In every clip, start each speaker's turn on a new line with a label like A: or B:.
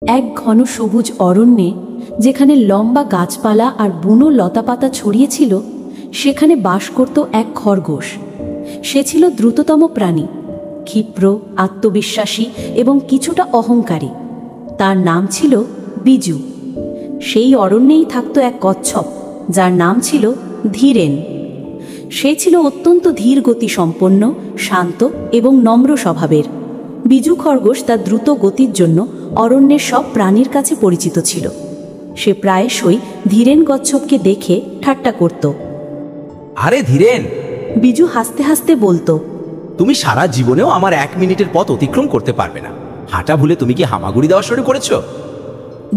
A: এক ঘন সবুজ অরণ্যে, যেখানে লম্বা গাছপালা আর বুনো লতাপাতা ছড়িয়ে ছিল, সেখানে বাস করত এক খরগোশ। সে ছিল দ্রুততম প্রাণী, ক্ষিপ্র, আত্মবিশ্বাসী এবং কিছুটা অহংকারী। তার নাম ছিল বিজু। সেই অরণ্যেই থাকত এক কচ্ছপ, যার নাম ছিল ধীরেন। সে ছিল অত্যন্ত ধীর গতিসম্পন্ন, শান্ত এবং নম্র স্বভাবের। বিজু খরগোশ তার দ্রুত গতির জন্য অরণ্যের সব প্রাণীর কাছে পরিচিত ছিল। সে প্রায়শই ধীরেন কচ্ছপকে দেখে ঠাট্টা করত।
B: আরে ধীরেন,
A: বিজু হাসতে হাসতে বলতো,
B: তুমি সারা জীবনেও আমার 1 মিনিটের পথ অতিক্রম করতে পারবে না। হাঁটা ভুলে তুমি কি হামাগুড়ি দেওয়া শুরু করেছো?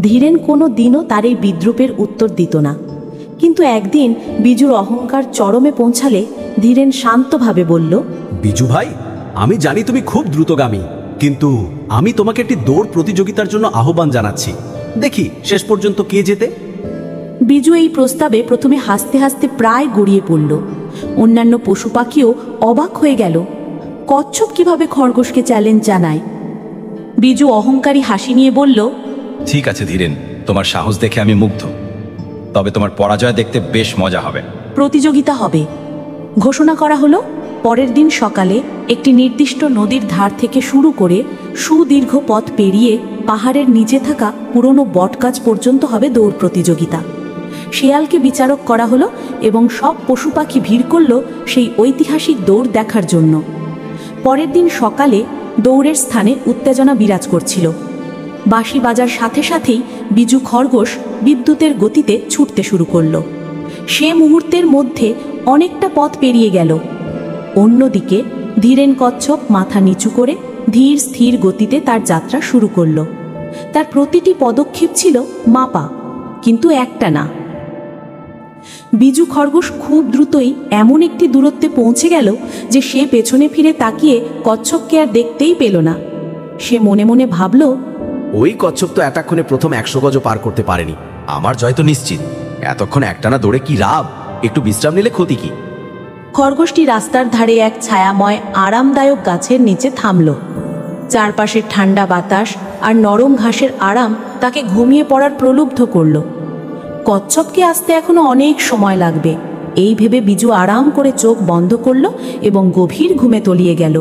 A: ধীরেন কোনো দিনও তার এই বিদ্রূপের উত্তর দিত না। কিন্তু একদিন বিজুর অহংকার চরমে পৌঁছালে ধীরেন শান্তভাবে বলল,
B: বিজু ভাই, আমি জানি তুমি খুব দ্রুতগামী, কিন্তু আমি তোমাকে একটি দৌড় প্রতিযোগিতার জন্য আহ্বান জানাচ্ছি। দেখি শেষ পর্যন্ত কে জেতে।
A: বিজু এই প্রস্তাবে প্রথমে হাসতে হাসতে প্রায় গড়িয়ে পড়ল। অন্যান্য পশু পাখিও অবাক হয়ে গেল, কচ্ছপ কিভাবে খরগোশকে চ্যালেঞ্জ জানায়। বিজু অহংকারী হাসি নিয়ে বলল,
C: ঠিক আছে ধীরেন, তোমার সাহস দেখে আমি মুগ্ধ, তবে তোমার পরাজয় দেখতে বেশ মজা হবে।
A: প্রতিযোগিতা হবে ঘোষণা করা হলো। পরের দিন সকালে একটি নির্দিষ্ট নদীর ধার থেকে শুরু করে সুদীর্ঘ পথ পেরিয়ে পাহাড়ের নিচে থাকা পুরনো বটগাছ পর্যন্ত হবে দৌড় প্রতিযোগিতা। শেয়ালকে বিচারক করা হলো এবং সব পশু পাখি ভিড় করল সেই ঐতিহাসিক দৌড় দেখার জন্য। পরের দিন সকালে দৌড়ের স্থানে উত্তেজনা বিরাজ করছিল। বাঁশি বাজার সাথে সাথেই বিজু খরগোশ বিদ্যুতের গতিতে ছুটতে শুরু করল। সে মুহূর্তের মধ্যে অনেকটা পথ পেরিয়ে গেল। অন্যদিকে ধীরেন কচ্ছপ মাথা নিচু করে ধীর স্থির গতিতে তার যাত্রা শুরু করল। তার প্রতিটি পদক্ষেপ ছিল মাপা, কিন্তু একটা না। বিজু খরগোশ খুব দ্রুতই এমন একটি দূরত্বে পৌঁছে গেল যে সে পেছনে ফিরে তাকিয়ে কচ্ছপকে আর দেখতেই পেল না। সে মনে মনে ভাবল,
B: ওই কচ্ছপ তো এতক্ষণে প্রথম 100 গজও পার করতে পারেনি। আমার জয় তো নিশ্চিত। এতক্ষণ একটানা দৌড়ে কি লাভ? একটু বিশ্রাম নিলে ক্ষতি কি?
A: খরগোশটি রাস্তার ধারে এক ছায়াময় আরামদায়ক গাছের নিচে থামল। চারপাশের ঠান্ডা বাতাস আর নরম ঘাসের আরাম তাকে ঘুমিয়ে পড়ার প্রলুব্ধ করল। কচ্ছপকে আসতে এখনো অনেক সময় লাগবে, এই ভেবে বিজু আরাম করে চোখ বন্ধ করল এবং গভীর ঘুমে তলিয়ে গেল।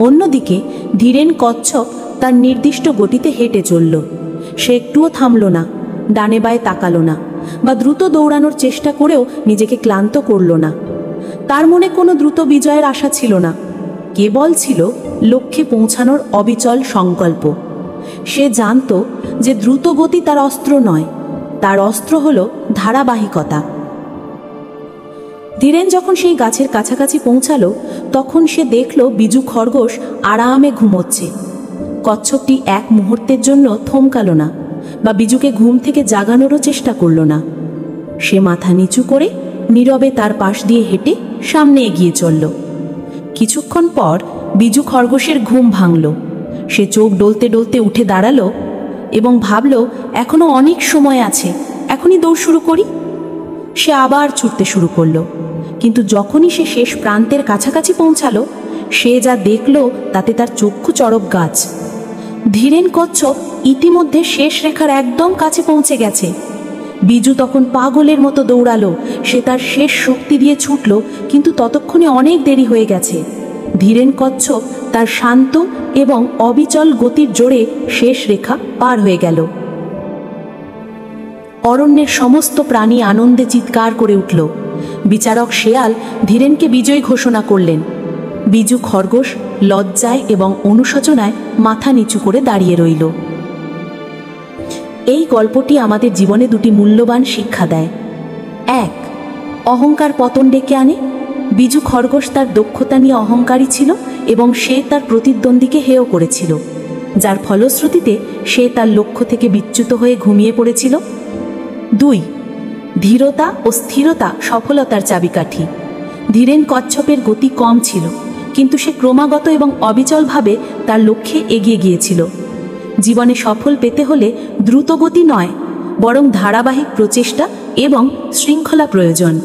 A: অন্যদিকে ধীরেন কচ্ছপ তার নির্দিষ্ট গতিতে হেঁটে চলল। সে একটুও থামল না, ডানে বায়ে তাকালো না, বা দ্রুত দৌড়ানোর চেষ্টা করেও নিজেকে ক্লান্ত করল না। তার মনে কোনো দ্রুত বিজয়ের আশা ছিল না, কেবল ছিল লক্ষ্যে পৌঁছানোর অবিচল সংকল্প। সে জানত যে দ্রুত গতি তার অস্ত্র নয়, তার অস্ত্র হলো ধারাবাহিকতা। ধীরেন যখন সেই গাছের কাছাকাছি পৌঁছালো, তখন সে দেখল বিজু খরগোশ আরামে ঘুমোচ্ছে। কচ্ছপটি এক মুহূর্তের জন্য থমকালো না, বা বিজুকে ঘুম থেকে জাগানোরও চেষ্টা করল না। সে মাথা নিচু করে নীরবে তার পাশ দিয়ে হেঁটে সামনে এগিয়ে চলল। কিছুক্ষণ পর বিজু খরগোশের ঘুম ভাঙল। সে চোখ ডলতে ডলতে উঠে দাঁড়ালো এবং ভাবল, এখনো অনেক সময় আছে, এখনই দৌড় শুরু করি। সে আবার ছুটতে শুরু করলো, কিন্তু যখনই সে শেষ প্রান্তের কাছাকাছি পৌঁছালো, সে যা দেখল তাতে তার চক্ষু চড়ক গাছ। ধীরেন কচ্ছপ ইতিমধ্যে শেষ রেখার একদম কাছে পৌঁছে গেছে। বিজু তখন পাগলের মতো দৌড়ালো। সে তার শেষ শক্তি দিয়ে ছুটল, কিন্তু ততক্ষণে অনেক দেরি হয়ে গেছে। ধীরেন কচ্ছপ তার শান্ত এবং অবিচল গতির জোরে শেষ রেখা পার হয়ে গেল। অরণ্যের সমস্ত প্রাণী আনন্দে চিৎকার করে উঠল। বিচারক শেয়াল ধীরেনকে বিজয়ী ঘোষণা করলেন। বিজু খরগোশ লজ্জায় এবং অনুশোচনায় মাথা নিচু করে দাঁড়িয়ে রইল। এই গল্পটি আমাদের জীবনে দুটি মূল্যবান শিক্ষা দেয়। 1. অহংকার পতন ডেকে আনে। বিজু খরগোশ তার দক্ষতা নিয়ে অহংকারী ছিল এবং সে তার প্রতিদ্বন্দ্বীকে হেয় করেছিল, যার ফলশ্রুতিতে সে তার লক্ষ্য থেকে বিচ্যুত হয়ে ঘুমিয়ে পড়েছিল। 2. ধীরতা ও স্থিরতা সফলতার চাবিকাঠি। ধীরেন কচ্ছপের গতি কম ছিল, কিন্তু সে ক্রমাগত এবং অবিচলভাবে তার লক্ষ্যে এগিয়ে গিয়েছিল। জীবনে সফল পেতে হলে দ্রুত গতি নয়, বরং ধারাবাহিক প্রচেষ্টা এবং শৃঙ্খলা প্রয়োজন।